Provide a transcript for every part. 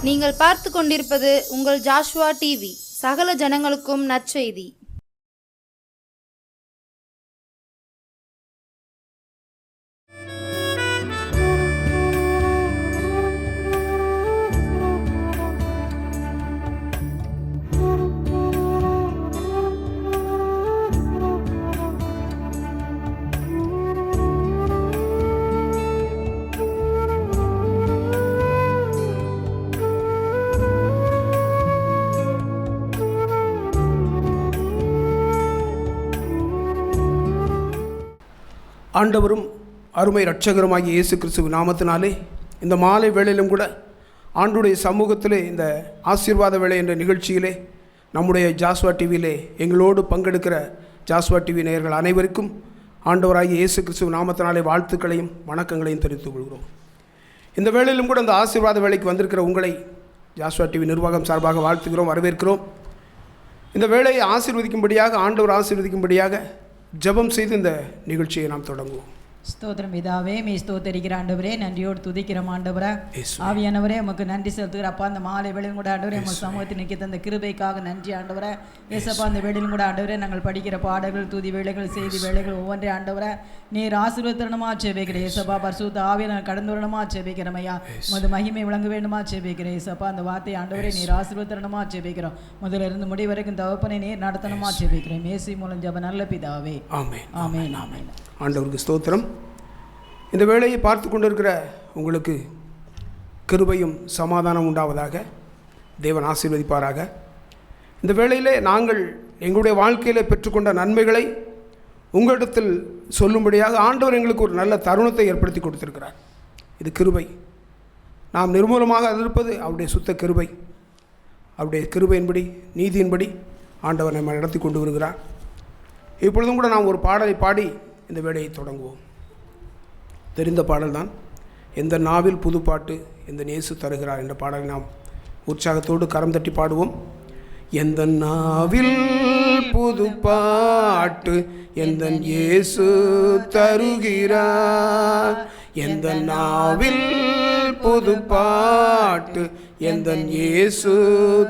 நீங்கள் பார்த்து கொண்டிருப்பது உங்கள் ஜாஷ்வா டிவி. சகல ஜனங்களுக்கும் நற்செய்தி. ஆண்டவரும் அருமை இரட்சகருமாகிய இயேசு கிறிஸ்துவின் நாமத்தினாலே இந்த மாலை வேளையிலும் கூட ஆண்டுடைய சமூகத்திலே இந்த ஆசீர்வாத வேளை என்ற நிகழ்ச்சியிலே நம்முடைய ஜாஸ்வா டிவியிலே எங்களோடு பங்கெடுக்கிற ஜாஸ்வா டிவி நேயர்கள் அனைவருக்கும் ஆண்டவராகிய இயேசு கிறிஸ்துவின் நாமத்தினாலே வாழ்த்துக்களையும் வணக்கங்களையும் தெரிவித்துக் கொள்கிறோம். இந்த வேளையிலும் கூட இந்த ஆசீர்வாத வேளைக்கு வந்திருக்கிற உங்களை ஜாஸ்வா டிவி நிர்வாகம் சார்பாக வாழ்த்துகிறோம், வரவேற்கிறோம். இந்த வேளையை ஆசீர்வதிக்கும்படியாக, ஆண்டவர் ஆசீர்வதிக்கும்படியாக ஜெபம் செய்து இந்த நிகழ்ச்சியை நாம் தொடங்குவோம். ஸ்தோத்திரம் பிதாவே, மீ ஸ்தோத்தரிக்கிற ஆண்டவரே, நன்றியோடு துதிக்கிறோம் ஆண்டவரே. ஆவியானவரே, உமக்கு நன்றி செலுத்துகிற அப்பா. அந்த மாலை வேளையிலும் கூட ஆண்டவரே, உங்கள் சமூகத்தில் நிற்க தந்த கிருபைக்காக நன்றி ஆண்டவரே. ஏசப்பா, அந்த வேளையிலும் கூட ஆண்டவரே, நாங்கள் படிக்கிற பாடல்கள், துதி வேளைகள், செய்தி வேளைகள் ஒவ்வொன்றே ஆண்டவரே நீர் ஆசீர்வதித்தனமா ஜெபிக்கிறேன். ஏசப்பா, பரிசுத்த ஆவியை நான் கடந்து வரணுமா ஜெபிக்கிறோம் ஐயா. உமது மகிமை விளங்க வேண்டுமா ஜெபிக்கிறேன். ஏசப்பா, அந்த வார்த்தை ஆண்டவரே நீர் ஆசீர்வதித்தனமா ஜெபிக்கிறோம். முதல்ல இருந்து முடி வரைக்கும் தகப்பனை நீர் நடத்தணுமா ஜெபிக்கிறேன். மேசி மூலம் ஜெப நல்ல பிதாவே, ஆமென் ஆமென் ஆமென். ஆண்டவருக்கு ஸ்தோத்திரம். இந்த வேளையை பார்த்து கொண்டிருக்கிற உங்களுக்கு கிருபையும் சமாதானம் உண்டாவதாக, தேவன் ஆசீர்வதிப்பாராக. இந்த வேளையிலே நாங்கள் எங்களுடைய வாழ்க்கையிலே பெற்றுக்கொண்ட நன்மைகளை உங்களிடத்தில் சொல்லும்படியாக ஆண்டவர் எங்களுக்கு ஒரு நல்ல தருணத்தை ஏற்படுத்தி கொடுத்திருக்கிறார். இது கிருபை. நாம் நிர்மூலமாக இருப்பது அவருடைய சுத்த கிருபை. அவருடைய கிருபையின்படி, நீதியின்படி ஆண்டவர் நம்மை நடத்தி கொண்டு வருகிறார். இப்பொழுதும் கூட நாம் ஒரு பாடலை பாடி இந்த வேலையை தொடங்குவோம். தெரிந்த பாடல்தான். எந்த நாவில் புதுப்பாட்டு எந்த இயேசு தருகிறார் என்ற பாடலை நாம் உற்சாகத்தோடு கரம் தட்டி பாடுவோம். எந்த நாவில் புதுப்பாட்டு எந்த இயேசு தருகிறார், எந்த நாவில் புதுப்பாட்டு எந்த இயேசு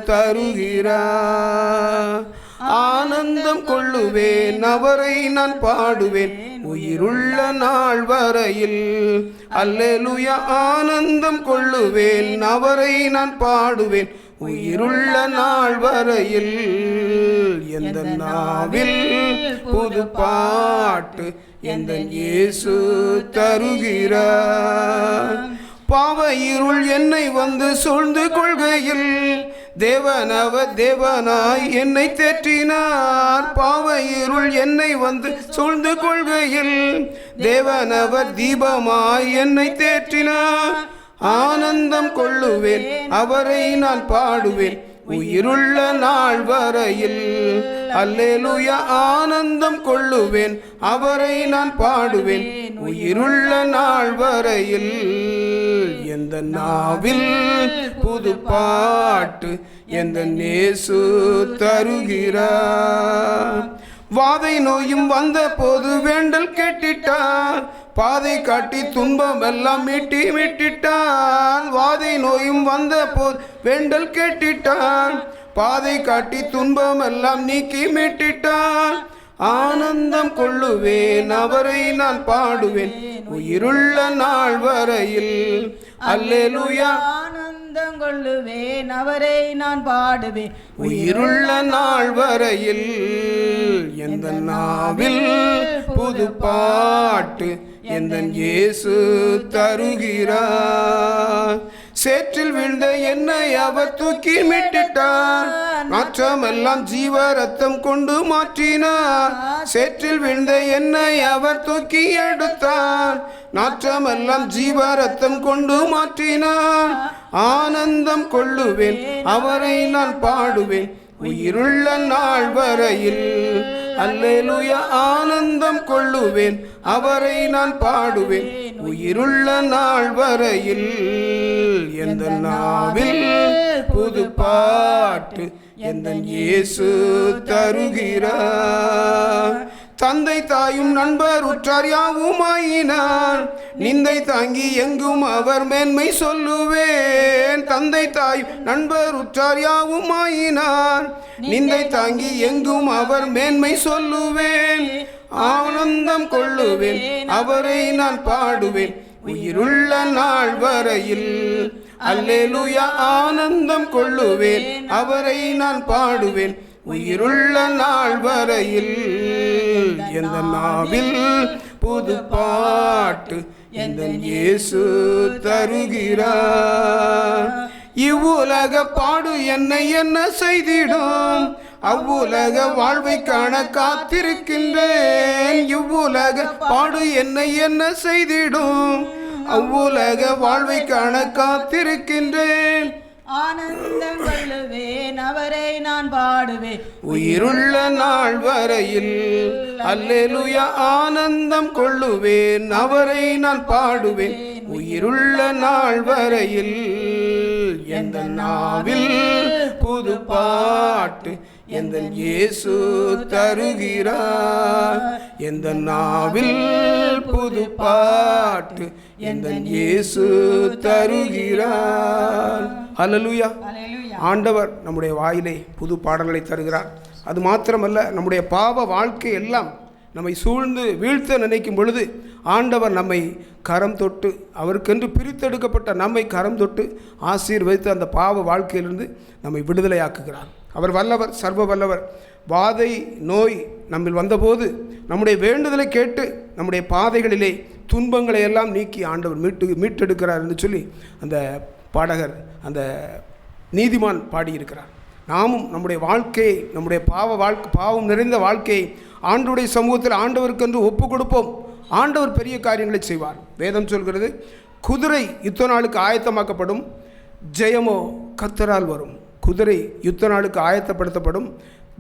தருகிறார். ஆனந்தம் கொள்ளுவேன், அவரை நான் பாடுவேன் உயிருள்ள நாள் வரையில். அல்லேலூயா. ஆனந்தம் கொள்ளுவேன், அவரை நான் பாடுவேன் உயிருள்ள நாள் வரையில். எந்த நாவில் புது பாட்டு எந்த இயேசு தருகிறார். பாவ இருள் என்னை வந்து சூழ்ந்து கொள்கையில் தேவனவர் தேவனாய் என்னை தேற்றினார். பாவ இருள் என்னை வந்து சூழ்ந்து கொள்கையில் தேவனவர் தீபமாய் என்னை தேற்றினார். ஆனந்தம் கொள்ளுவேன், அவரை நான் பாடுவேன் உயிருள்ள நாள் வரையில். அல்லேலூயா. ஆனந்தம் கொள்ளுவேன், அவரை நான் பாடுவேன் உயிருள்ள நாள் வரையில். எந்த நாவில் புது பாட்டு எந்த இயேசு தருகிறார். வாதை நோயும் வந்த போது வேண்டல் கேட்டிட்டார், பாதை காட்டி துன்பம் எல்லாம் மீட்டிட்டான். வாதை நோயும் வந்த போது வேண்டல் கேட்டிட்டான், பாதை காட்டி துன்பம் எல்லாம் நீக்கி மீட்டிட்டான். ஆனந்தம் கொள்ளுவேன், அவரை நான் பாடுவேன் உயிருள்ள நாள் வரையில். அல்லேலூயா. ஆனந்தம் கொள்ளுவேன், அவரை நான் பாடுவேன் உயிருள்ள நாள் வரையில். எந்த நாவில் புது பாட்டு எந்த இயேசு தருகிறார். சேற்றில் விழுந்த என்னை அவர் தூக்கி மீட்டிட்டார், நாற்றமெல்லாம் ஜீவ ரத்தம் கொண்டு மாற்றினார். சேற்றில் விழுந்த என்னை அவர் தூக்கி எடுத்தார், நாற்றமெல்லாம் ஜீவ ரத்தம் கொண்டு மாற்றினார். ஆனந்தம் கொள்ளுவேன், அவரை நான் பாடுவேன் உயிருள்ள நாள் வரையில். அல்லேலூயா. ஆனந்தம் கொள்ளுவேன், அவரை நான் பாடுவேன் உயிருள்ள நாள் வரையில். எந்த நாவில் புது பாட்டு எந்த இயேசு தருகிறார். தந்தை தாயும் நண்பர் உற்றார் யாவுமாயினார். நிந்தை தாங்கி எங்கும் அவர் மேன்மை சொல்லுவேன். தந்தை தாயும் நண்பர் உற்றார் யாவுமாயினார். நிந்தை தாங்கி எங்கும் அவர் மேன்மை சொல்லுவேன். ஆனந்தம் கொள்ளுவேன், அவரை நான் பாடுவேன் உயிருள்ள நாள் வரையில். அல்லேலூயா. ஆனந்தம் கொள்ளுவேன், அவரை நான் பாடுவேன் உயிருள்ள நாள் வரையில். எந்த நாவில் புது பாட்டு எந்த இயேசு தருகிறார். இவ்வுலக பாடு என்னை என்ன செய்திடும், அவ்வுலக வாழ்வை காண காத்திருக்கின்றேன். இவ்வுலக பாடு என்னை என்ன செய்திடும், அவ்வுலக வாழ்வை காண காத்திருக்கின்றேன். ஆனந்தம் கொள்ளுவேன், அவரை நான் பாடுவேன் உயிருள்ள நாள் வரையில். அல்லேலூயா. ஆனந்தம் கொள்ளுவேன், அவரை நான் பாடுவேன் உயிருள்ள நாள் வரையில். எந்த நாவில் புது பாட்டு எந்த இயேசு தருகிறார். எந்த நாவில் புது பாட்டு எந்த இயேசு தருகிறார். அல்லேலூயா. ஆண்டவர் நம்முடைய வாயிலே புது பாடல்களை தருகிறார். அது மாத்திரமல்ல, நம்முடைய பாவ வாழ்க்கை எல்லாம் நம்மை சூழ்ந்து வீழ்த்த நினைக்கும் பொழுது ஆண்டவர் நம்மை கரம் தொட்டு, அவருக்கென்று பிரித்தெடுக்கப்பட்ட நம்மை கரம் தொட்டு ஆசீர்வதித்து அந்த பாவ வாழ்க்கையிலிருந்து நம்மை விடுதலையாக்குகிறார். அவர் வல்லவர், சர்வ வல்லவர். வாதை நோய் நம்மில் வந்தபோது நம்முடைய வேண்டுதலை கேட்டு நம்முடைய பாதைகளிலே துன்பங்களை எல்லாம் நீக்கி ஆண்டவர் மீட்டெடுக்கிறார் என்று சொல்லி அந்த பாடகர், அந்த நீதிமான் பாடியிருக்கிறார். நாமும் நம்முடைய வாழ்க்கையை, நம்முடைய பாவம் நிறைந்த வாழ்க்கையை ஆண்டவருடைய சமூகத்தில் ஆண்டவருக்கென்று ஒப்பு கொடுப்போம். ஆண்டவர் பெரிய காரியங்களை செய்வார். வேதம் சொல்கிறது, குதிரை யுத்த நாளுக்கு ஆயத்தமாக்கப்படும், ஜெயமோ கர்த்தரால் வரும். குதிரை யுத்த நாளுக்கு ஆயத்தப்படுத்தப்படும்,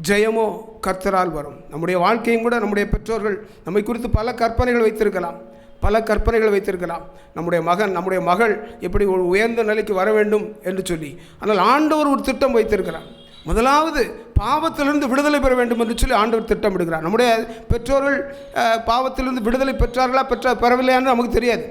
ஜெயமோ கர்த்தரால் வரும். நம்முடைய வாழ்க்கையும் கூட நம்முடைய பெற்றோர்கள் நம்மை குறித்து பல கற்பனைகள் வைத்திருக்கலாம். நம்முடைய மகன், நம்முடைய மகள் எப்படி ஒரு உயர்ந்த நிலைக்கு வர வேண்டும் என்று சொல்லி. ஆனால் ஆண்டவர் ஒரு திட்டம் வைத்திருக்கிறார். முதலாவது பாவத்திலிருந்து விடுதலை பெற வேண்டும் என்று சொல்லி ஆண்டவர் திட்டமிடுகிறார். நம்முடைய பெற்றோர்கள் பாவத்திலிருந்து விடுதலை பெறவில்லையான்னு நமக்கு தெரியாது.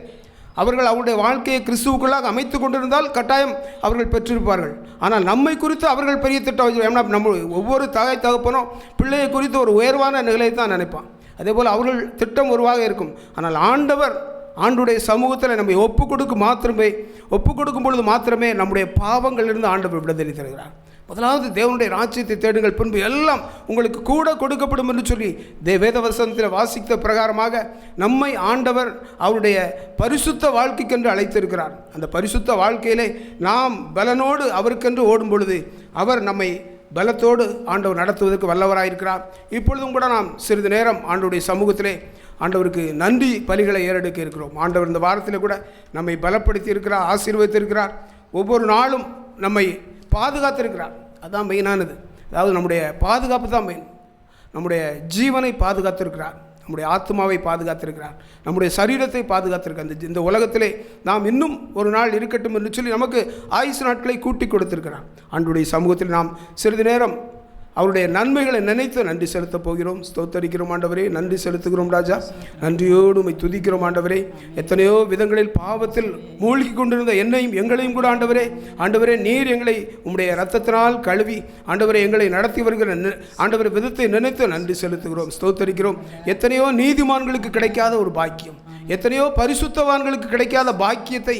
அவர்கள் அவருடைய வாழ்க்கையை கிறிஸ்துவுக்குள்ளாக அமைத்து கொண்டிருந்தால் கட்டாயம் அவர்கள் பெற்றிருப்பார்கள். ஆனால் நம்மை குறித்து அவர்கள் பெரிய திட்டம் வச்சு, ஏன்னா நம்ம ஒவ்வொரு தாய் தகப்பனும் பிள்ளையை குறித்து ஒரு உயர்வான நிலையை தான் நினைப்பான். அதே போல் அவர்கள் திட்டம் உருவாக இருக்கும். ஆனால் ஆண்டுடைய சமூகத்தில் நம்மை ஒப்பு கொடுக்கும் பொழுது மாத்திரமே நம்முடைய பாவங்களிலிருந்து ஆண்டவர் விடுதலை தருகிறார். முதலாவது தேவனுடைய ராஜ்யத்தை தேடுங்கள், பின்பு எல்லாம் உங்களுக்கு கூட கொடுக்கப்படும் என்று சொல்லி வேதவசனத்தில் வாசித்த பிரகாரமாக நம்மை ஆண்டவர் அவருடைய பரிசுத்த வாழ்க்கைக்கென்று அழைத்திருக்கிறார். அந்த பரிசுத்த வாழ்க்கையிலே நாம் பலனோடு அவருக்கென்று ஓடும் பொழுது அவர் நம்மை பலத்தோடு ஆண்டவர் நடத்துவதற்கு வல்லவராயிருக்கிறார். இப்பொழுதும் கூட நாம் சிறிது நேரம் ஆண்டவருடைய சமூகத்திலே ஆண்டவருக்கு நன்றி பலிகளை ஏறெடுக்க இருக்கிறோம். ஆண்டவர் இந்த வாரத்தில் கூட நம்மை பலப்படுத்தி இருக்கிறார், ஆசீர்வதித்திருக்கிறார். ஒவ்வொரு நாளும் நம்மை பாதுகாத்திருக்கிறார். அதுதான் மெயினானது. அதாவது நம்முடைய பாதுகாப்பு தான் மெயின். நம்முடைய ஜீவனை பாதுகாத்திருக்கிறார், நம்முடைய ஆத்மாவை பாதுகாத்திருக்கிறார், நம்முடைய சரீரத்தை பாதுகாத்திருக்கிறார். இந்த உலகத்திலே நாம் இன்னும் ஒரு நாள் இருக்கட்டும் என்று சொல்லி நமக்கு ஆயுசு நாட்களை கூட்டி கொடுத்திருக்கிறார். ஆண்டவருடைய சமூகத்தில் நாம் சிறிது நேரம் அவருடைய நன்மைகளை நினைத்து நன்றி செலுத்தப் போகிறோம். ஸ்தோத்தரிக்கிறோம் ஆண்டவரே, நன்றி செலுத்துகிறோம் ராஜா. நன்றியோடு உம்மை துதிக்கிறோம் ஆண்டவரே. எத்தனையோ விதங்களில் பாவத்தில் மூழ்கி கொண்டிருந்த என்னையும் எங்களையும் கூட ஆண்டவரே நீர் எங்களை உம்முடைய இரத்தத்தினால் கழுவி ஆண்டவரே எங்களை நடத்தி வருகிற ஆண்டவரை விதத்தை நினைத்து நன்றி செலுத்துகிறோம், ஸ்தோத்தரிக்கிறோம். எத்தனையோ நீதிமான்களுக்கு கிடைக்காத ஒரு பாக்கியம், எத்தனையோ பரிசுத்தவான்களுக்கு கிடைக்காத பாக்கியத்தை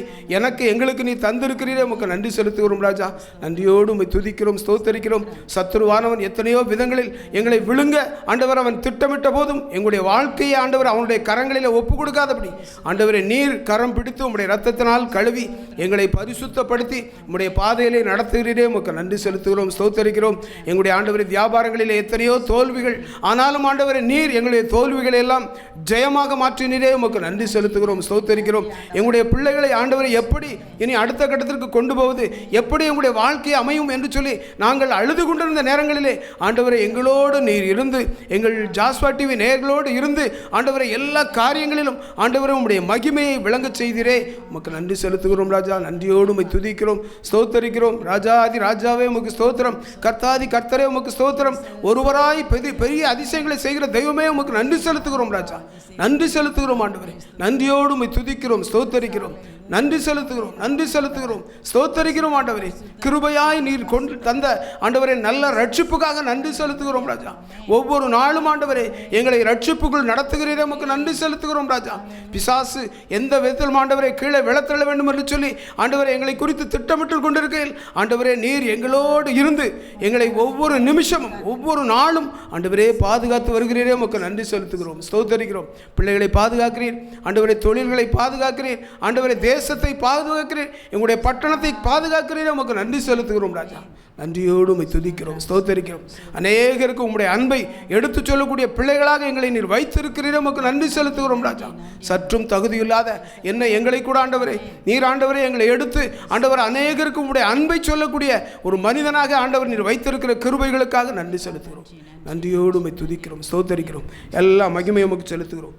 எங்களுக்கு நீ தந்திருக்கிறீரே, உமக்கு நன்றி செலுத்துகிறோம் ராஜா. நன்றியோடு உம்மை துதிக்கிறோம், ஸ்தோத்தரிக்கிறோம். சத்துருவானவன் எத்தனையோ விதங்களில் எங்களை விழுங்க ஆண்டவர் அவன் திட்டமிட்ட போதும் எங்களுடைய வாழ்க்கையை ஆண்டவர் அவனுடைய கரங்களில் ஒப்பு கொடுக்காதபடி ஆண்டவரை நீர் கரம் பிடித்து உம்முடைய இரத்தத்தினால் கழுவி எங்களை பரிசுத்தப்படுத்தி உம்முடைய பாதையிலே நடத்துகிறீரே, உமக்கு நன்றி செலுத்துகிறோம், ஸ்தோத்தரிக்கிறோம். எங்களுடைய ஆண்டவரை வியாபாரங்களில் எத்தனையோ தோல்விகள், ஆனாலும் ஆண்டவரை நீர் எங்களுடைய தோல்விகளை எல்லாம் ஜெயமாக மாற்றினீரே, உமக்கு நன்றி நன்றி செலுத்துகிறோம், ஸ்தோத்தரிக்கிறோம். எங்களுடைய பிள்ளைகளை ஆண்டவரை எப்படி இனி அடுத்த கட்டத்திற்கு கொண்டு போவது, எப்படி எங்களுடைய வாழ்க்கை அமையும் என்று சொல்லி நாங்கள் அழுது கொண்டிருந்த நேரங்களிலே ஆண்டவரை எங்களோடு நீர் இருந்து, எங்கள் ஜாஸ்வா டிவி நேயர்களோடு இருந்து ஆண்டவரை எல்லா காரியங்களிலும் ஆண்டவரை உம்முடைய மகிமையை விளங்க செய்தீரே, உமக்கு நன்றி செலுத்துகிறோம் ராஜா. நன்றியோடு உம்மை துதிக்கிறோம், ஸ்தோத்தரிக்கிறோம். ராஜாதி ராஜாவே உமக்கு ஸ்தோத்திரம், கர்த்தாதி கர்த்தரே உமக்கு ஸ்தோத்திரம். ஒருவராய் பெரிய அதிசயங்களை செய்கிற தெய்வமே உமக்கு நன்றி செலுத்துகிறோம் ராஜா. நன்றி செலுத்துகிறோம் ஆண்டவரே. நன்றியோடு உம்மை துதிக்கிறோம், ஸ்தோத்தரிக்கிறோம். நன்றி செலுத்துகிறோம், நன்றி செலுத்துகிறோம், ஸ்தோத்தரிக்கிறோம் ஆண்டவரே. கிருபையாய் நீர் கொண்டு தந்த ஆண்டவரே நல்ல ரட்சிப்புக்காக நன்றி செலுத்துகிறோம் ராஜா. ஒவ்வொரு நாளும் ஆண்டவரே எங்களை ரட்சிப்புக்குள் நடத்துகிறீரே, உமக்கு நன்றி செலுத்துகிறோம் ராஜா. பிசாசு எந்த விதத்தில் ஆண்டவரை கீழே விழத்தள்ள வேண்டும் என்று சொல்லி ஆண்டவரை எங்களை குறித்து திட்டமிட்டு கொண்டிருக்கையில் ஆண்டவரே நீர் எங்களோடு இருந்து எங்களை ஒவ்வொரு நிமிஷமும் ஒவ்வொரு நாளும் ஆண்டவரே பாதுகாத்து வருகிறீரே, உமக்கு நன்றி செலுத்துகிறோம், ஸ்தோத்தரிக்கிறோம். பிள்ளைகளை பாதுகாக்கிறீர் ஆண்டவரை, தொழில்களை பாதுகாக்கிறீர் ஆண்டவரை, தேசத்தை பாதுகாக்கிறேன், எங்களுடைய பட்டணத்தை பாதுகாக்கிறேன், உமக்கு நன்றி செலுத்துகிறோம் ராஜா. நன்றியோடு உம்மை துதிக்கிறோம், ஸ்தோத்தரிக்கிறோம். அநேகருக்கு உம்முடைய அன்பை எடுத்துச் சொல்லக்கூடிய பிள்ளைகளாக எங்களை நீர் வைத்திருக்கிறீர், உமக்கு நன்றி செலுத்துகிறோம் ராஜா. சற்றும் தகுதியில்லாத என்ன எங்களை கூட ஆண்டவரே நீர் ஆண்டவரே எங்களை எடுத்து ஆண்டவர் அநேகருக்கு உம்முடைய அன்பை சொல்லக்கூடிய ஒரு மனிதனாக ஆண்டவர் நீர் வைத்திருக்கிற கிருபைகளுக்காக நன்றி செலுத்துகிறோம். நன்றியோடு உம்மை துதிக்கிறோம், ஸ்தோத்தரிக்கிறோம். எல்லா மகிமையை உமக்கு செலுத்துகிறோம்.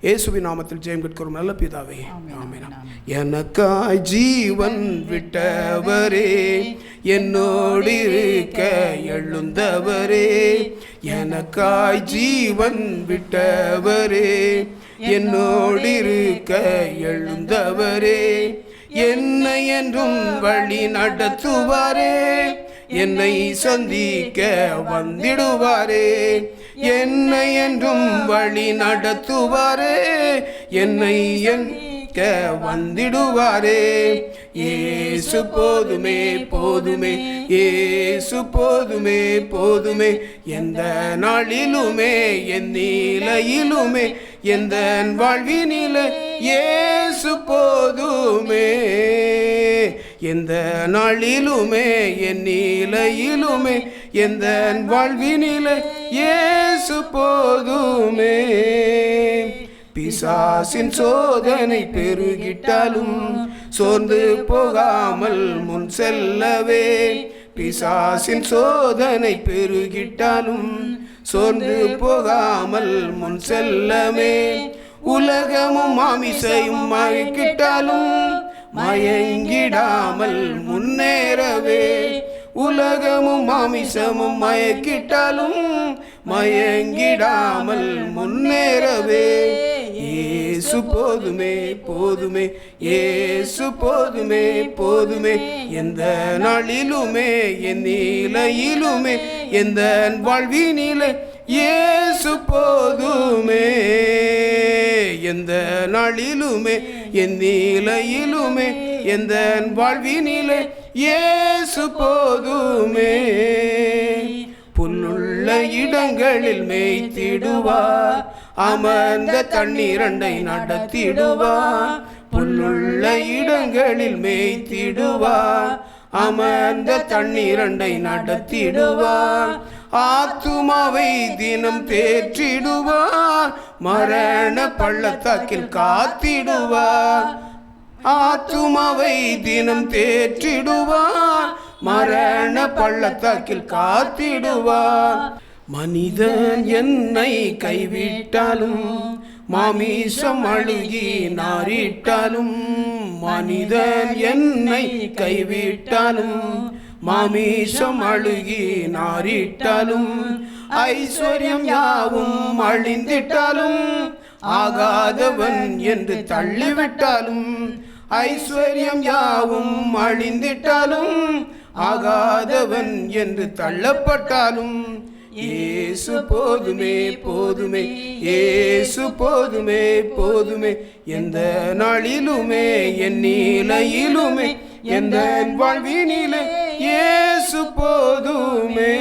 இயேசுவின் நாமத்தில் ஜெயம் கேட்கிறோம் நல்ல பிதாவே, ஆமென். எனக்காய் ஜீவன் விட்டவரே, என்னோடு இருக்க எழுந்தவரே, எனக்காய் ஜீவன் விட்டவரே, என்னோடு இருக்க எழுந்தவரே, என்னை என்றும் வழி நடத்துவாரே, என்னை சந்திக்க வந்திடுவாரே, என்னை என்றும் வழி நடத்துவாரே, என்னை எண்ணிக்க வந்திடுவாரே. இயேசு போதுமே போதுமே, இயேசு போதுமே போதுமே, எந்த நாளிலுமே என் நிலையிலுமே எந்த வாழ்வினிலே இயேசு போதுமே, எந்த நாளிலுமே என் நிலையிலுமே எந்த வாழ்வினிலே இயேசு போதுமே. பிசாசின் சோதனை பெருகிட்டாலும் சோர்ந்து போகாமல் முன் செல்லவே, பிசாசின் சோதனை பெருகிட்டாலும் சோர்ந்து போகாமல் முன் செல்லவே, உலகமும் மாமிசையும் மயக்கிட்டாலும் மயங்கிடாமல் முன்னேறவே, உலகமும் மாமிசமும் மயக்கிட்டாலும் மயங்கிடாமல் முன்னேறவே. இயேசு போதுமே போதுமே, இயேசு போதுமே போதுமே, எந்த நாளிலுமே என் நிலையிலுமே எந்த வாழ்வினிலே இயேசு போதுமே, எந்த நாளிலுமே என் நிலையிலுமே எந்த வாழ்வினிலே இயேசு போதுமே. புல்லுள்ள இடங்களில் மேய்த்திடுவார், அமர்ந்த தண்ணீரண்டை நடத்திடுவார், புல்லுள்ள இடங்களில் மேய்த்திடுவார், அமர்ந்த தண்ணீரண்டை நடத்திடுவார், ஆத்துமாவை தினம் தேற்றிடுவார், மரண பள்ளத்தாக்கில் காத்திடுவார், ஆத்துமாவை தினம் தேற்றிடுவார், மரண பள்ளத்தாக்கில் காத்திடுவார். மனிதன் என்னை கைவிட்டாலும் மாமிசம் அழுகி நாரிட்டாலும், மனிதன் என்னை கைவிட்டாலும் மாமிசம் அழுகி நாரிட்டாலும், ஐஸ்வர்யம் யாவும் அழிந்திட்டாலும் ஆகாதவன் என்று தள்ளிவிட்டாலும், ஐஸ்வர்யம் யாவும் அழிந்திட்டாலும் ஆகாதவன் என்று தள்ளப்பட்டாலும், இயேசு போதுமே போதுமே, இயேசு போதுமே போதுமே, எந்த நாளிலுமே என் நிலையிலுமே எந்த வாழ்வினிலே இயேசு போதுமே.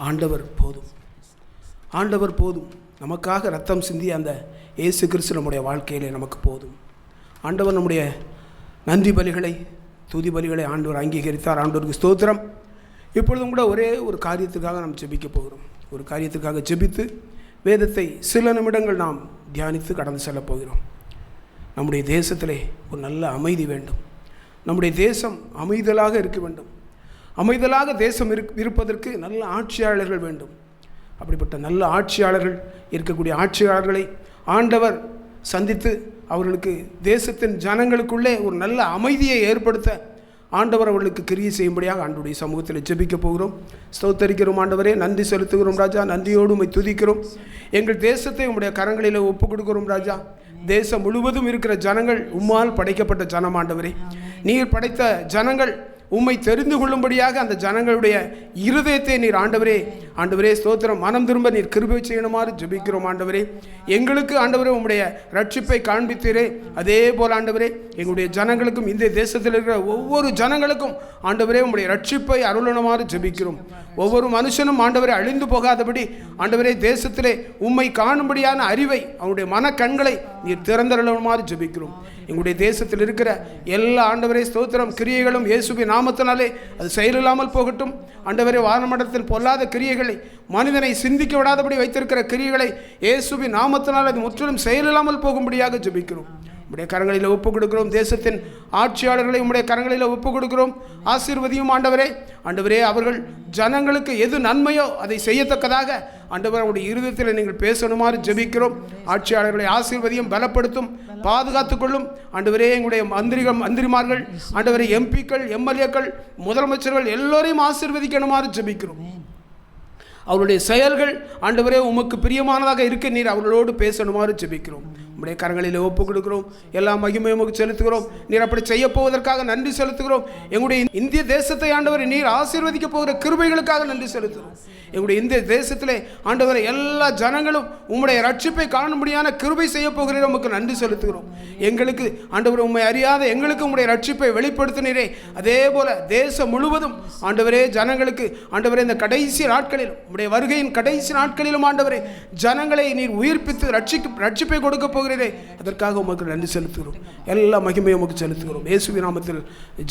ஆண்டவர் போதும், ஆண்டவர் போதும். நமக்காக ரத்தம் சிந்தி அந்த இயேசு கிறிஸ்து நம்முடைய வாழ்க்கையிலே நமக்கு போதும். ஆண்டவர் நம்முடைய நன்றி பலிகளை துதி பலிகளை ஆண்டவர் அங்கீகரித்தார். ஆண்டவருக்கு ஸ்தோத்திரம். இப்பொழுதும் கூட ஒரே ஒரு காரியத்துக்காக நாம் ஜெபிக்க போகிறோம். ஒரு காரியத்துக்காக ஜெபித்து வேதத்தை சில நிமிடங்கள் நாம் தியானித்து கடந்து செல்லப் போகிறோம். நம்முடைய தேசத்திலே ஒரு நல்ல அமைதி வேண்டும். நம்முடைய தேசம் அமைதலாக இருக்க வேண்டும். அமைதலாக தேசம் இருப்பதற்கு நல்ல ஆட்சியாளர்கள் வேண்டும். அப்படிப்பட்ட நல்ல ஆட்சியாளர்கள் இருக்கக்கூடிய ஆட்சியாளர்களை ஆண்டவர் சந்தித்து அவர்களுக்கு தேசத்தின் ஜனங்களுக்குள்ளே ஒரு நல்ல அமைதியை ஏற்படுத்த ஆண்டவர் அவர்களுக்கு கிரியை செய்யும்படியாக ஆண்டவருடைய சமூகத்தில் ஜெபிக்க போகிறோம். ஸ்தோத்தரிக்கிறோம் ஆண்டவரே, நன்றி செலுத்துகிறோம் ராஜா. நன்றியோடு உம்மை துதிக்கிறோம். எங்கள் தேசத்தை உம்முடைய கரங்களில் ஒப்புக் கொடுக்கிறோம் ராஜா. தேசம் முழுவதும் இருக்கிற ஜனங்கள் உம்மால் படைக்கப்பட்ட ஜனம் ஆண்டவரே. நீர் படைத்த ஜனங்கள் உம்மை தெரிந்து கொள்ளும்படியாக அந்த ஜனங்களுடைய இருதயத்தை நீர் ஆண்டவரே ஸ்தோத்திரம், மனம் திரும்ப நீர் கிருபை செய்யணுமாறு ஜெபிக்கிறோம் ஆண்டவரே. எங்களுக்கு ஆண்டவரே உம்முடைய ரட்சிப்பை காண்பித்தீரே, அதே போல் ஆண்டவரே எங்களுடைய ஜனங்களுக்கும் இந்த தேசத்தில் இருக்கிற ஒவ்வொரு ஜனங்களுக்கும் ஆண்டவரே உம்முடைய ரட்சிப்பை அருளணுமாறு ஜெபிக்கிறோம். ஒவ்வொரு மனுஷனும் ஆண்டவரே அழிந்து போகாதபடி ஆண்டவரே தேசத்திலே உம்மை காணும்படியான அறிவை அவனுடைய மனக்கண்களை நீர் திறந்தருளுமாறு ஜெபிக்கிறோம். எங்களுடைய தேசத்தில் இருக்கிற எல்லா ஆண்டவரே ஸ்தோத்திரம் கிரியைகளும் இயேசுவின் நாமத்தினாலே அது செயலில்லாமல் போகட்டும். ஆண்டவரே வானமண்டலத்தில் பொல்லாத கிரியைகளை, மனிதனை சிந்திக்க விடாதபடி வைத்திருக்கிற கிரியைகளை இயேசுவின் நாமத்தினால் அது முற்றிலும் செயலில்லாமல் போகும்படியாக ஜெபிக்கிறோம். உம்முடைய கரங்களில் ஒப்புக் கொடுக்கிறோம். தேசத்தின் ஆட்சியாளர்களை உம்முடைய கரங்களில் ஒப்புக் கொடுக்கிறோம். ஆசீர்வதியும் ஆண்டவரே அவர்கள் ஜனங்களுக்கு எது நன்மையோ அதை செய்யத்தக்கதாக ஆண்டவர் அவருடைய இருதயத்தில் நீங்கள் பேசணுமாறு ஜெபிக்கிறோம். ஆட்சியாளர்களை ஆசீர்வதியும், பலப்படுத்தும், பாதுகாத்துக் கொள்ளும் ஆண்டவரே. எங்களுடைய மந்திரிமார்கள் ஆண்டவரே, எம்பிக்கள், எம்எல்ஏக்கள், முதலமைச்சர்கள் எல்லோரையும் ஆசீர்வதிக்கணுமாறு ஜெபிக்கிறோம். அவருடைய செயல்கள் ஆண்டவரே உமக்கு பிரியமானதாக இருக்க நீர் அவர்களோடு பேசணுமாறு ஜெபிக்கிறோம். உம்முடைய கரங்களில் ஒப்புக் கொடுக்கிறோம். எல்லா மகிமையும் உமக்கு செலுத்துகிறோம். நீர் அப்படி செய்ய போவதற்காக நன்றி செலுத்துகிறோம். எங்களுடைய இந்திய தேசத்தை ஆண்டவரை நீர் ஆசீர்வதிக்க போகிற கிருபைகளுக்காக நன்றி செலுத்துகிறோம். எங்களுடைய இந்திய தேசத்திலே ஆண்டவரை எல்லா ஜனங்களும் உம்முடைய ரட்சிப்பை காணும்படியான கிருபை செய்ய போகிற உமக்கு நன்றி செலுத்துகிறோம். எங்களுக்கு ஆண்டவரை உம்மை அறியாத எங்களுக்கு உம்முடைய ரட்சிப்பை வெளிப்படுத்தினீரே, அதே போல தேசம் முழுவதும் ஆண்டவரே ஜனங்களுக்கு ஆண்டவரே இந்த கடைசி நாட்களில் உம்முடைய வருகையின் கடைசி நாட்களிலும் ஆண்டவரே ஜனங்களை நீர் உயிர்ப்பித்து ரட்சிப்பை கொடுக்க போகிறீரே, அதற்காக உமக்கு நன்றி செலுத்துகிறோம். எல்லா மகிமையும் உமக்கு செலுத்துகிறோம். இயேசுவின் நாமத்தில்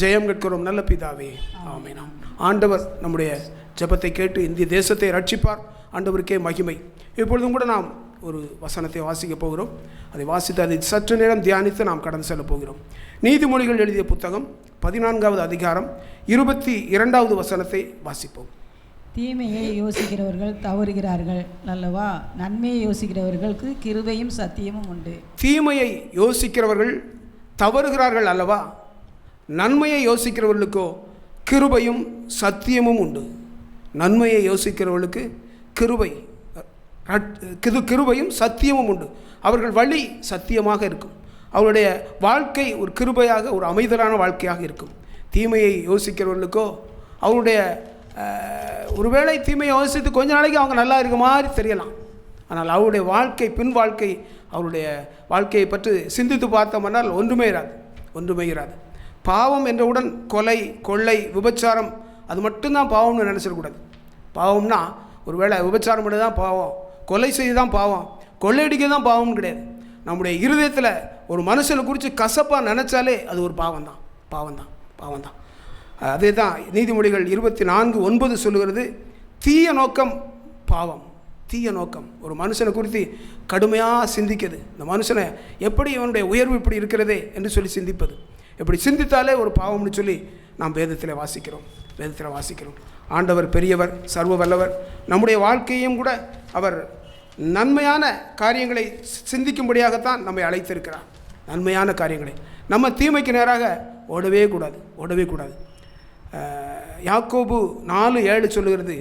ஜெயம் கேட்கிறோம் நல்ல பிதாவே, ஆமென். ஆண்டவர் நம்முடைய ஜெபத்தை கேட்டு இந்திய தேசத்தை ரட்சிப்பார். ஆண்டவருக்கே மகிமை. இப்பொழுதும் கூட நாம் ஒரு வசனத்தை வாசிக்க போகிறோம். அதை வாசித்து அதை சற்று நேரம் தியானித்து நாம் கடந்து செல்ல போகிறோம். நீதிமொழிகள் எழுதிய புத்தகம் 14வது அதிகாரம் 22வது வசனத்தை வாசிப்போம். தீமையை யோசிக்கிறவர்கள் தவறுகிறார்கள் அல்லவா, நன்மையை யோசிக்கிறவர்களுக்கு கிருபையும் சத்தியமும் உண்டு. தீமையை யோசிக்கிறவர்கள் தவறுகிறார்கள் அல்லவா, நன்மையை யோசிக்கிறவர்களுக்கோ கிருபையும் சத்தியமும் உண்டு. நன்மையை யோசிக்கிறவர்களுக்கு கிருபையும் சத்தியமும் உண்டு. அவர்கள் வழி சத்தியமாக இருக்கும். அவருடைய வாழ்க்கை ஒரு கிருபையாக, ஒரு அமைதலான வாழ்க்கையாக இருக்கும். தீமையை யோசிக்கிறவர்களுக்கோ அவருடைய ஒருவேளை தீமையை யோசித்து கொஞ்ச நாளைக்கு அவங்க நல்லா இருக்க மாதிரி தெரியலாம். ஆனால் அவருடைய வாழ்க்கை, பின் வாழ்க்கை, அவருடைய வாழ்க்கையை பற்றி சிந்தித்து பார்த்தோம்னால் ஒன்றுமே இராது. பாவம் என்றவுடன் கொலை, கொள்ளை, விபச்சாரம் அது மட்டும்தான் பாவம்னு நினச்சிடக்கூடாது. பாவம்னா ஒருவேளை விபச்சாரம் மட்டும் தான் பாவம், கொலை செய்து தான் பாவம், கொள்ளையடிக்க தான் பாவம்னு கிடையாது. நம்முடைய இருதயத்தில் ஒரு மனுஷனை குறித்து கசப்பாக நினச்சாலே அது ஒரு பாவம்தான். அதே தான் நீதிமொழிகள் 24:9 சொல்லுகிறது, தீய நோக்கம் பாவம். தீய நோக்கம் ஒரு மனுஷனை குறித்து கடுமையாக சிந்திக்கிறது. இந்த மனுஷனை எப்படி இவனுடைய உயர்வு இப்படி இருக்கிறதே என்று சொல்லி சிந்திப்பது, இப்படி சிந்தித்தாலே ஒரு பாவம்னு சொல்லி நாம் வேதத்தில் வாசிக்கிறோம். ஆண்டவர் பெரியவர், சர்வ வல்லவர். நம்முடைய வாழ்க்கையும் கூட அவர் நன்மையான காரியங்களை சிந்திக்கும்படியாகத்தான் நம்மை அழைத்திருக்கிறார். நன்மையான காரியங்களை நம்ம தீமைக்கு நேராக ஓடவே கூடாது. யாக்கோபு 4:7 சொல்லுகிறது,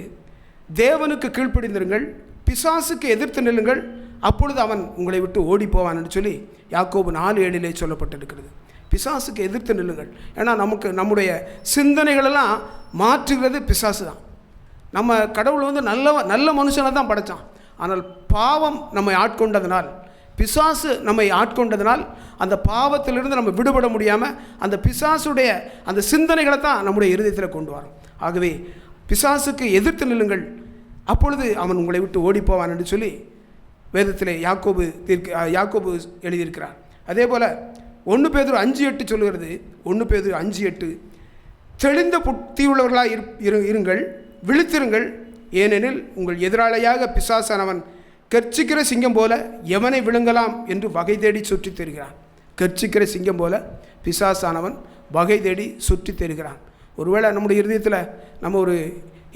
தேவனுக்கு கீழ்ப்படிந்திருங்கள், பிசாசுக்கு எதிர்த்து நில்லுங்கள், அப்பொழுது அவன் உங்களை விட்டு ஓடி போவான் என்று சொல்லி யாக்கோபு 4:7 சொல்லப்பட்டிருக்கிறது. பிசாசுக்கு எதிர்த்து நில்லுங்கள். ஏன்னா நம்முடைய சிந்தனைகளெல்லாம் மாற்றுகிறது பிசாசு தான். நம்ம கடவுள் நல்ல மனுஷனை தான் படைத்தான். ஆனால் பாவம் நம்மை ஆட்கொண்டதனால், பிசாசு நம்மை ஆட்கொண்டதனால் அந்த பாவத்திலிருந்து நம்ம விடுபட முடியாமல் அந்த பிசாசுடைய அந்த சிந்தனைகளை தான் நம்முடைய இருதயத்தில் கொண்டு வரும். ஆகவே பிசாசுக்கு எதிர்த்து நில்லுங்கள், அப்பொழுது அவன் உங்களை விட்டு ஓடிப்போவான் என்று சொல்லி வேதத்தில் யாக்கோபு எழுதியிருக்கிறார். அதே போல் 1 பேதுரு 5:8 சொல்லுகிறது. 1 பேதுரு 5:8, தெளிந்த புத்தியுள்ளவர்களாக இருங்கள், விழித்திருங்கள், ஏனெனில் உங்கள் எதிராளியாக பிசாசானவன் கர்ச்சிக்கிற சிங்கம் போல எவனை விழுங்கலாம் என்று வகை தேடி சுற்றி தெரிகிறான். கர்ச்சிக்கிற சிங்கம் போல பிசாசானவன் வகை தேடி சுற்றி தெரிகிறான். ஒருவேளை நம்முடைய இருதயத்தில் நம்ம ஒரு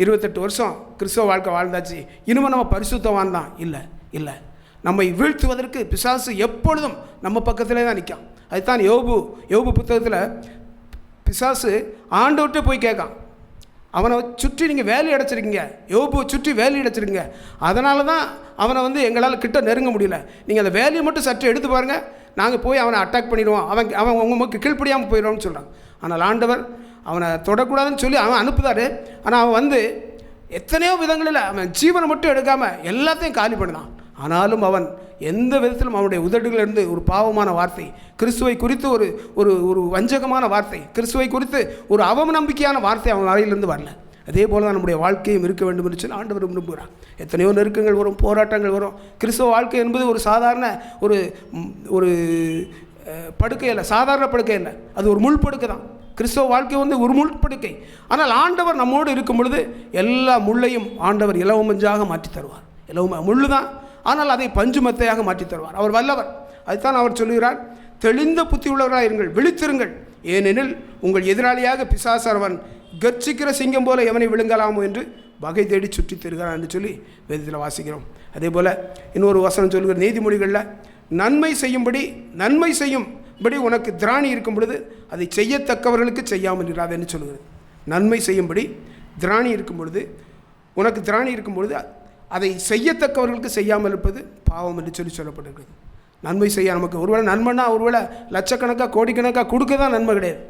28 வருஷம் கிறிஸ்தவ வாழ்க்கை வாழ்ந்தாச்சு, இனிமேல் நம்ம பரிசுத்தவான் தான். இல்லை, நம்மை வீழ்த்துவதற்கு பிசாசு எப்பொழுதும் நம்ம பக்கத்திலே தான் நிற்கான். அதுதான் யோபு புத்தகத்தில் பிசாசு ஆண்டவர்கிட்ட போய் கேட்கான், அவனை சுற்றி நீங்கள் வேலி அடைச்சிருக்கீங்க, யோபுவை சுற்றி வேலி அடைச்சிருக்கீங்க, அதனால தான் அவனை எங்களால் கிட்ட நெருங்க முடியல, நீங்கள் அந்த வேலையை மட்டும் சற்று எடுத்து பாருங்கள், நாங்கள் போய் அவனை அட்டாக் பண்ணிடுவோம், அவன் உங்களுக்கு கீழ்ப்படியாமல் போயிடுவான்னு சொல்கிறான். ஆனால் ஆண்டவர் அவனை தொடக்கூடாதுன்னு சொல்லி அவன் அனுப்புதார். ஆனால் அவன் எத்தனையோ விதங்களில் அவன் ஜீவனை மட்டும் எடுக்காமல் எல்லாத்தையும் காலி பண்ணினான். ஆனாலும் அவன் எந்த விதத்திலும் அவனுடைய உதடுகளிலிருந்து ஒரு பாவமான வார்த்தை, கிறிஸ்துவை குறித்து ஒரு ஒரு ஒரு வஞ்சகமான வார்த்தை, கிறிஸ்துவை குறித்து ஒரு அவநம்பிக்கையான வார்த்தை அவன் வாயிலிருந்து வரல. அதே போல் தான் நம்முடைய வாழ்க்கையும் இருக்க வேண்டும் என்று சொல்லி ஆண்டவர் விரும்புகிறார். எத்தனையோ நெருக்கங்கள் வரும், போராட்டங்கள் வரும். கிறிஸ்துவ வாழ்க்கை என்பது ஒரு சாதாரண ஒரு ஒரு படுக்கை இல்லை, சாதாரண படுக்கை இல்லை, அது ஒரு முள் படுக்கை தான். கிறிஸ்தவ வாழ்க்கை ஒரு முள் படுக்கை. ஆனால் ஆண்டவர் நம்மோடு இருக்கும் பொழுது எல்லா முள்ளையும் ஆண்டவர் இலவமஞ்சாக மாற்றி தருவார். முள்ளு தான், ஆனால் அதை பஞ்சு மெத்தையாக மாற்றி தருவார். அவர் வல்லவர். அதுதான் அவர் சொல்லுகிறார், தெளிந்த புத்தி உள்ளவர்களாக இருங்கள், விழித்திருங்கள், ஏனெனில் உங்கள் எதிராளியாக பிசாசானவன் கர்ச்சிக்கிற சிங்கம் போல எவனை விழுங்கலாமோ என்று வகை தேடி சுற்றி தருகிறான் என்று சொல்லி வேதத்தில் வாசிக்கிறோம். அதே போல் இன்னொரு வசனம் சொல்லுகிற நீதிமொழிகளில், நன்மை செய்யும்படி உனக்கு திராணி இருக்கும் பொழுது அதை செய்யத்தக்கவர்களுக்கு செய்யாமல் இராதேன்னு சொல்லுகிறது. நன்மை செய்யும்படி திராணி இருக்கும் பொழுது, உனக்கு திராணி இருக்கும் பொழுது அதை செய்யத்தக்கவர்களுக்கு செய்யாமல் இருப்பது பாவம் என்று சொல்லப்பட்டிருக்கிறது. நன்மை செய்ய நமக்கு ஒருவேளை நன்மைனா ஒருவேளை லட்சக்கணக்காக கோடிக்கணக்காக கொடுக்க தான் நன்மை கிடையாது.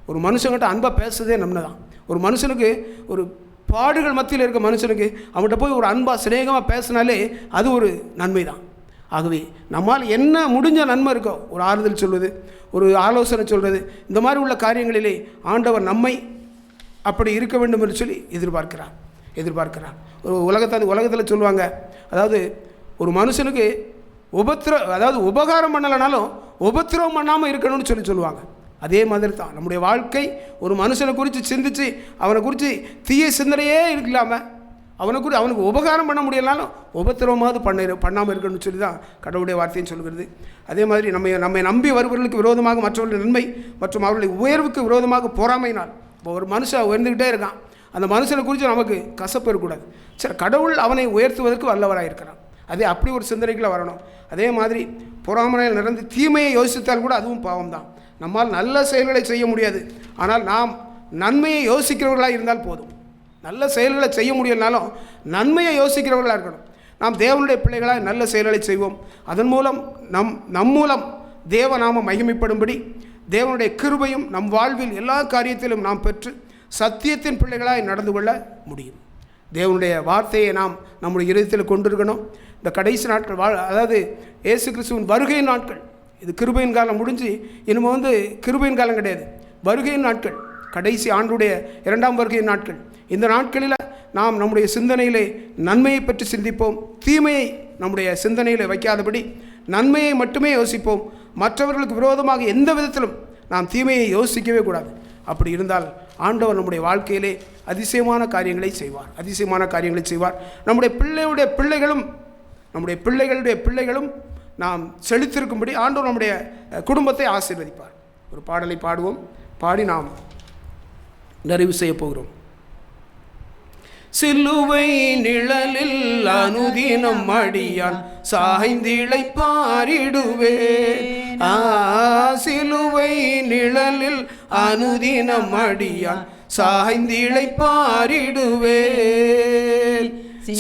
ஒரு மனுஷங்கிட்ட அன்பாக பேசுறதே நன்மை தான். ஒரு மனுஷனுக்கு ஒரு பாடுகள் மத்தியில் இருக்க மனுஷனுக்கு அவன்கிட்ட போய் ஒரு அன்பாக சிநேகமாக பேசினாலே அது ஒரு நன்மை தான். ஆகவே நம்மால் என்ன முடிஞ்ச நன்மை இருக்கோ, ஒரு ஆறுதல் சொல்வது, ஒரு ஆலோசனை சொல்வது, இந்த மாதிரி உள்ள காரியங்களிலே ஆண்டவர் நம்மை அப்படி இருக்க வேண்டும் என்று சொல்லி எதிர்பார்க்கிறார். ஒரு உலகத்தில் சொல்லுவாங்க, அதாவது ஒரு மனுஷனுக்கு உபகாரம் பண்ணலைனாலும் உபத்திரவம் பண்ணாமல் இருக்கணும்னு சொல்லுவாங்க. அதே மாதிரி தான் நம்முடைய வாழ்க்கை. ஒரு மனுஷனை குறித்து சிந்தித்து அவனை குறித்து தீய சிந்தனையே இல்லாமல் அவனுக்கு உபகாரம் பண்ண முடியலனாலும் உபத்திரவமாவது பண்ணாமல் இருக்கணும்னு சொல்லி தான் கடவுளுடைய வார்த்தைன்னு சொல்கிறது. அதே மாதிரி நம்மை நம்பி வருபவர்களுக்கு விரோதமாக மற்றவர்களுடைய நன்மை மற்றும் அவர்களுடைய உயர்வுக்கு விரோதமாக பொறாமையினால் இப்போ ஒரு மனுஷன் உயர்ந்துக்கிட்டே இருக்கான், அந்த மனுஷனை குறித்து நமக்கு கசப்பு இருக்கக்கூடாது. சரி, கடவுள் அவனை உயர்த்துவதற்கு வல்லவராக இருக்கிறான். அதே அப்படி ஒரு சிந்தனைக்குள்ளே வரணும். அதே மாதிரி பொறாமையில் நடந்து தீமையை யோசித்தால் கூட அதுவும் பாவம் தான். நம்மால் நல்ல செயல்களை செய்ய முடியாது, ஆனால் நாம் நன்மையை யோசிக்கிறவர்களாக இருந்தால் போதும். நல்ல செயல்களை செய்ய முடியலனாலும் நன்மையை யோசிக்கிறவர்களாக இருக்கணும். நாம் தேவனுடைய பிள்ளைகளாக நல்ல செயல்களை செய்வோம். அதன் மூலம் நம் மூலம் தேவநாமம் மகிமைப்படும்படி தேவனுடைய கிருபையும் நம் வாழ்வில் எல்லா காரியத்திலும் நாம் பெற்று சத்தியத்தின் பிள்ளைகளாய் நடந்து கொள்ள முடியும். தேவனுடைய வார்த்தையை நாம் நம்முடைய இதயத்தில் கொண்டிருக்கணும். இந்த கடைசி நாட்கள் அதாவது இயேசு கிறிஸ்துவின் வருகையின் நாட்கள், இது கிருபையின் காலம் முடிஞ்சு இனிமேல் கிருபையின் காலம் கிடையாது, வருகையின் நாட்கள், கடைசி ஆண்டுடைய 2ஆம் வருகையின் நாட்கள். இந்த நாட்களில் நாம் நம்முடைய சிந்தனையிலே நன்மையை பற்றி சிந்திப்போம், தீமையை நம்முடைய சிந்தனையில் வைக்காதபடி நன்மையை மட்டுமே யோசிப்போம். மற்றவர்களுக்கு விரோதமாக எந்த விதத்திலும் நாம் தீமையை யோசிக்கவே கூடாது. அப்படி இருந்தால் ஆண்டவர் நம்முடைய வாழ்க்கையிலே அதிசயமான காரியங்களை செய்வார். நம்முடைய பிள்ளைகளுடைய பிள்ளைகளும் நாம் செழித்திருக்கும்படி ஆண்டவர் நம்முடைய குடும்பத்தை ஆசீர்வதிப்பார். ஒரு பாடலை பாடுவோம், பாடி நாம் நிறைவு செய்ய போகிறோம். சிலுவை நிழலில் அனுதினம் அடியான் சாய்ந்திழைப்பாரிடுவேன். சிலுவை நிழலில் அனுதினம் அடியான் சாய்ந்திழைப்பாரிடுவேன்.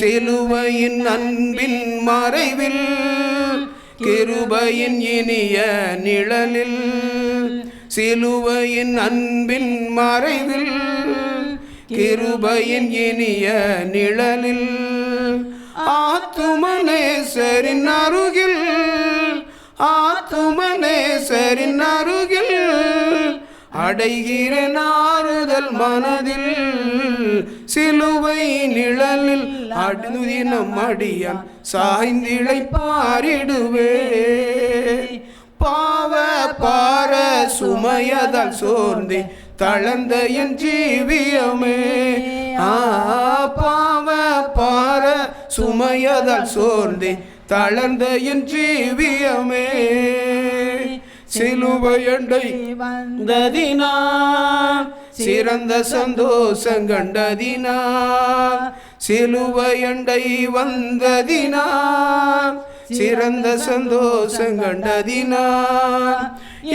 சிலுவையின் அன்பின் மறைவில் கிருபையின் இனிய நிழலில், சிலுவையின் அன்பின் மறைவில் கிருபையின் இனிய நிழலில் ஆத்துமனேசரின் அருகில் அடைகிற ஆறுதல் மனதில். சிலுவை நிழலில் அனுதினம் அடியான் சாய்ந்திழைப்பாரிடுவே. பாவ பார சுமையதால் சோர்ந்தே தளர்ந்த என் ஜீவியமே. பாவ பார சுமையதால் சோர்ந்தே தளர்ந்த என் ஜீவியமே சிலுவையண்டை வந்ததினா சிறந்த சந்தோஷம் கண்டதினா சிலுவையண்டை வந்ததினா சிறந்த சந்தோஷம் கண்டதினா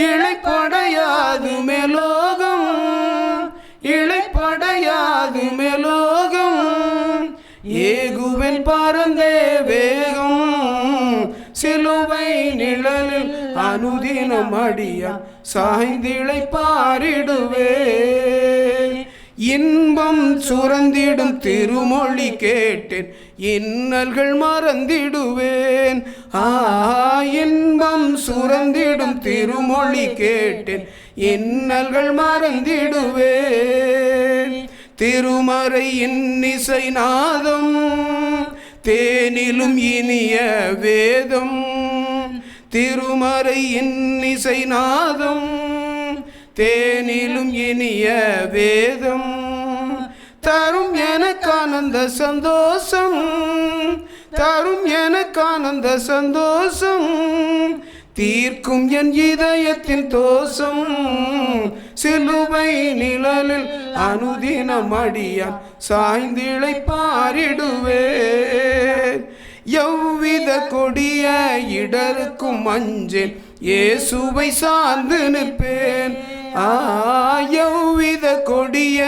இளைப்படையாது மேலோகம் இளைப்படையாது மேலோகம் ஏகுவன் பறந்தே வேகம் சிலுவை நிழலில் அனுதினம் அடியா சாய்ந்திளை பாரிடுவே இன்பம் சுரந்திடும் திருமொழி கேட்டேன் இன்னல்கள் மறந்திடுவேன் இன்பம் சுரந்திடும் திருமொழி கேட்டேன் இன்னல்கள் மறந்திடுவேன் திருமறையின் இசை நாதம் தேனிலும் இனிய வேதம் திருமறையின் இசை நாதம் தேனிலும் இனிய வேதம் தரும் எனக்கு ஆனந்த சந்தோஷம் தரும் எனக்கு ஆனந்த சந்தோஷம் தீர்க்கும் என் இதயத்தின் தோஷம் சிலுவை நிழலில் அனுதினம் அடியான் சாய்ந்திளை பாரிடுவேன் எவ்வித கொடிய இடருக்கும் அஞ்சேன் இயேசுவை சார்ந்து நிற்பேன் எவ்வித கொடிய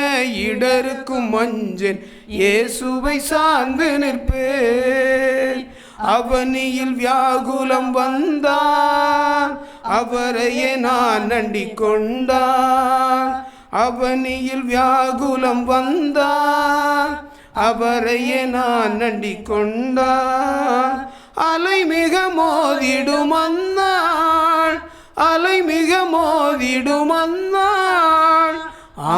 இடருக்கும் அஞ்சேன் இயேசுவை சார்ந்து நிற்பேன் அவனியில் வியாகுலம் வந்தான் அவரையே நான் நண்டிக் கொண்டான் அவனியில் வியாகுலம் வந்தான் அவரையே நான் நண்டிக் கொண்டான் அலை மிக மோதிடும் அந்நாள் அலை மிக மோதிடும் அந்நாள்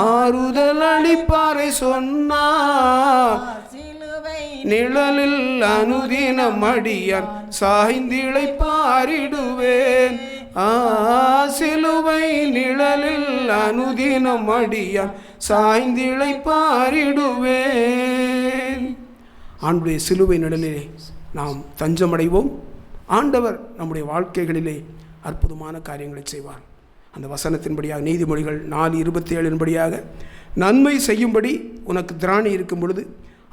ஆறுதல் அளிப்பாரை சொன்னார் நிழலில் அனுதினம் அடியான் சாய்ந்திளை பாரிடுவேன் சிலுவை நிழலில் அனுதினம் அடியான் சாய்ந்திளை பாரிடுவேன். ஆண்டுடைய சிலுவை நிழலிலே நாம் தஞ்சமடைவோம். ஆண்டவர் நம்முடைய வாழ்க்கைகளிலே அற்புதமான காரியங்களை செய்வார். அந்த வசனத்தின்படியாக நீதிமொழிகள் 4:27 நன்மை செய்யும்படி உனக்கு திராணி இருக்கும் பொழுது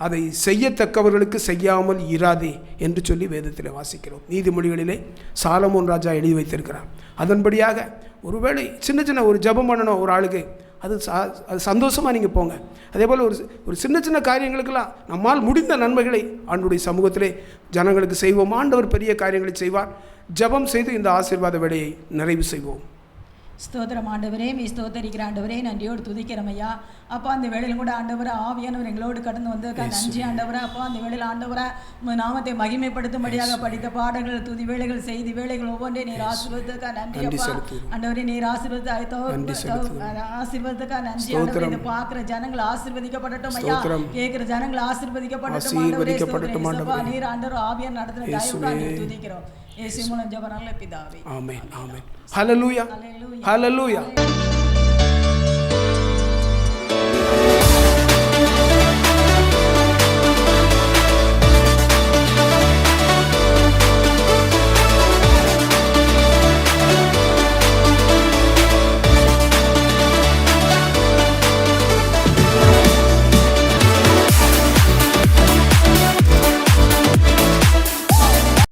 அதை செய்யத்தக்கவர்களுக்கு செய்யாமல் இராதே என்று சொல்லி வேதத்தில் வாசிக்கிறோம். நீதிமொழிகளிலே சாலமோன் ராஜா எழுதி வைத்திருக்கிறார். அதன்படியாக ஒருவேளை சின்ன சின்ன ஒரு ஜெபம் பண்ணணும் ஒரு ஆளுக்கு, அது சந்தோஷமாக நீங்கள் போங்க. அதே போல் ஒரு சின்ன சின்ன காரியங்களுக்கெல்லாம் நம்மால் முடிந்த நன்மைகளை ஆண்டவருடைய சமூகத்திலே ஜனங்களுக்கு செய்வோம். ஆண்டவர் பெரிய காரியங்களை செய்வார். ஜெபம் செய்து இந்த ஆசீர்வாத வேலையை நிறைவு செய்வோம். ஸ்தோத்திரம் ஆண்டவரே, மீ ஸ்தோத்தரிக்கிற ஆண்டவரே, நன்றியோடு துதிக்கிறோம் ஐயா. அப்பா அந்த வேளையிலும் கூட ஆண்டவரை ஆவியானவர் எங்களோடு கடந்து வந்ததுக்கா நன்றி ஆண்டவரை. அப்பா அந்த வேளையில் ஆண்டவரை நாமத்தை மகிமைப்படுத்தும்படியாக படித்த பாடல்கள், துதி வேலைகள், செய்தி வேலைகள் ஒவ்வொன்றே நீர் ஆசீர்வதித்ததுக்கா நன்றி அப்பா. ஆண்டவரே நீர் ஆசீர்வதித்ததுக்கா நன்றி ஆண்டவரே. இதை பார்க்குற ஜனங்கள் ஆசீர்வதிக்கப்படட்டும் ஐயா, கேட்குற ஜனங்கள் ஆசீர்வதிக்கப்படட்டும் ஆண்டவரே. ஸ்தோத்திரம் நீர் ஆண்டவர் ஆவியார் நடத்தின தயவுக்காக நீர் துதிக்கிறோம். இயேசு மூலம் ஜெபம் நல்ல பிதாவே. ஆமென் ஆமென். ஹல்லேலூயா ஹல்லேலூயா.